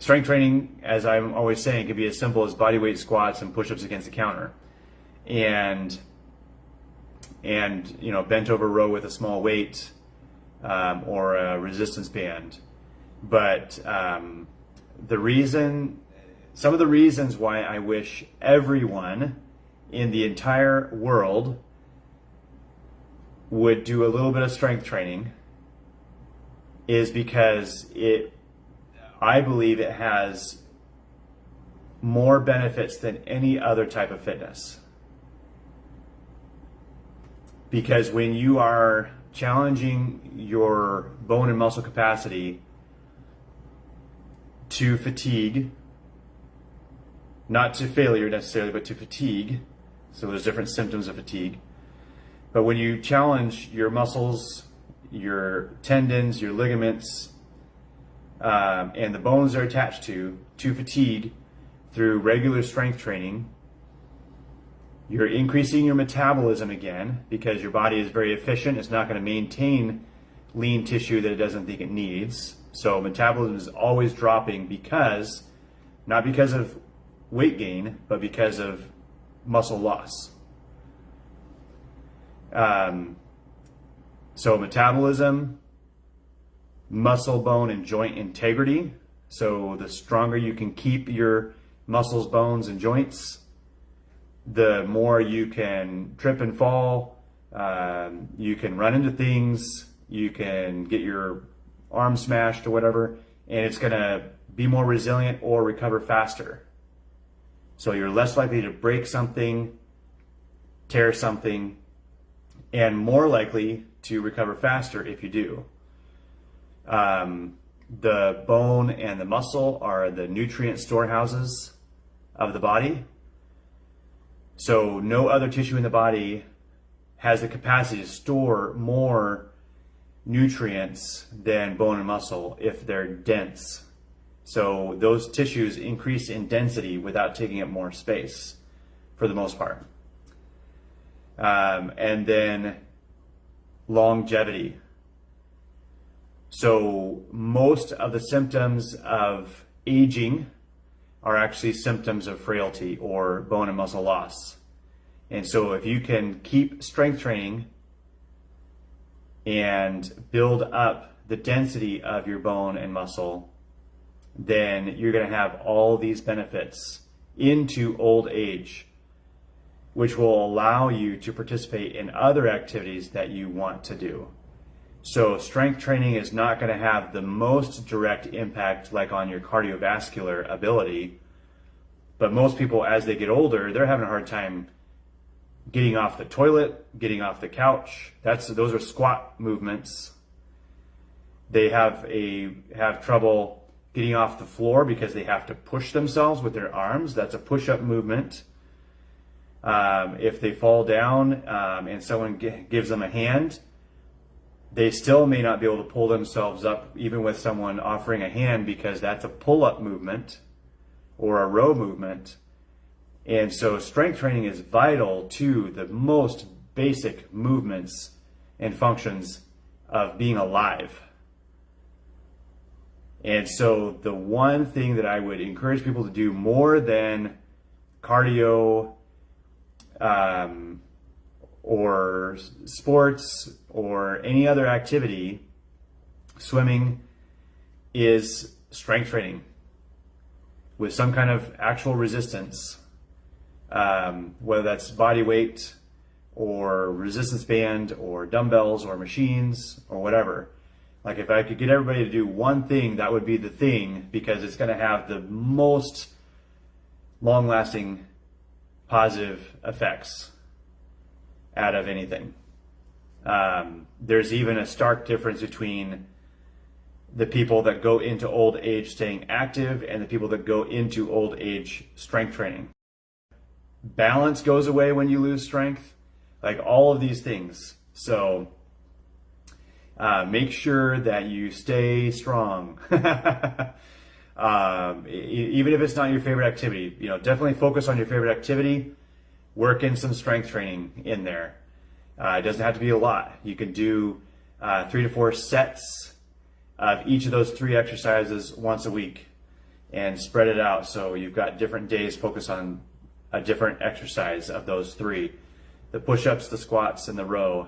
Strength training, as I'm always saying, can be as simple as body weight squats and push-ups against the counter, and bent over row with a small weight, or a resistance band. But some of the reasons why I wish everyone in the entire world would do a little bit of strength training is because I believe it has more benefits than any other type of fitness. Because when you are challenging your bone and muscle capacity to fatigue, not to failure necessarily, but to fatigue, so there's different symptoms of fatigue, but when you challenge your muscles, your tendons, your ligaments, and the bones they're attached to fatigue through regular strength training, you're increasing your metabolism again, because your body is very efficient. It's not going to maintain lean tissue that it doesn't think it needs. So metabolism is always dropping not because of weight gain, but because of muscle loss. So metabolism, muscle, bone, and joint integrity. So the stronger you can keep your muscles, bones, and joints, the more you can trip and fall, you can run into things, you can get your arm smashed or whatever, and it's going to be more resilient or recover faster. So you're less likely to break something, tear something, and more likely to recover faster if you do. The bone and the muscle are the nutrient storehouses of the body. So no other tissue in the body has the capacity to store more nutrients than bone and muscle if they're dense. So those tissues increase in density without taking up more space for the most part. And then longevity. So most of the symptoms of aging are actually symptoms of frailty or bone and muscle loss. And so if you can keep strength training and build up the density of your bone and muscle, then you're going to have all these benefits into old age, which will allow you to participate in other activities that you want to do. So strength training is not going to have the most direct impact like on your cardiovascular ability, but most people, as they get older, they're having a hard time getting off the toilet, getting off the couch. Those are squat movements. They have trouble getting off the floor because they have to push themselves with their arms. That's a push-up movement. If they fall down and someone gives them a hand, they still may not be able to pull themselves up even with someone offering a hand, because that's a pull-up movement or a row movement. And so strength training is vital to the most basic movements and functions of being alive. And so the one thing that I would encourage people to do more than cardio, or sports or any other activity, swimming, is strength training with some kind of actual resistance, whether that's body weight or resistance band or dumbbells or machines or whatever. Like if I could get everybody to do one thing, that would be the thing, because it's going to have the most long-lasting positive effects out of anything. There's even a stark difference between the people that go into old age staying active and the people that go into old age strength training. Balance goes away when you lose strength, like all of these things. So make sure that you stay strong. Even if it's not your favorite activity, definitely focus on your favorite activity. Work in some strength training in there. It doesn't have to be a lot. You can do 3 to 4 sets of each of those 3 exercises once a week. and spread it out so you've got different days focus on a different exercise of those three. The push-ups, the squats, and the row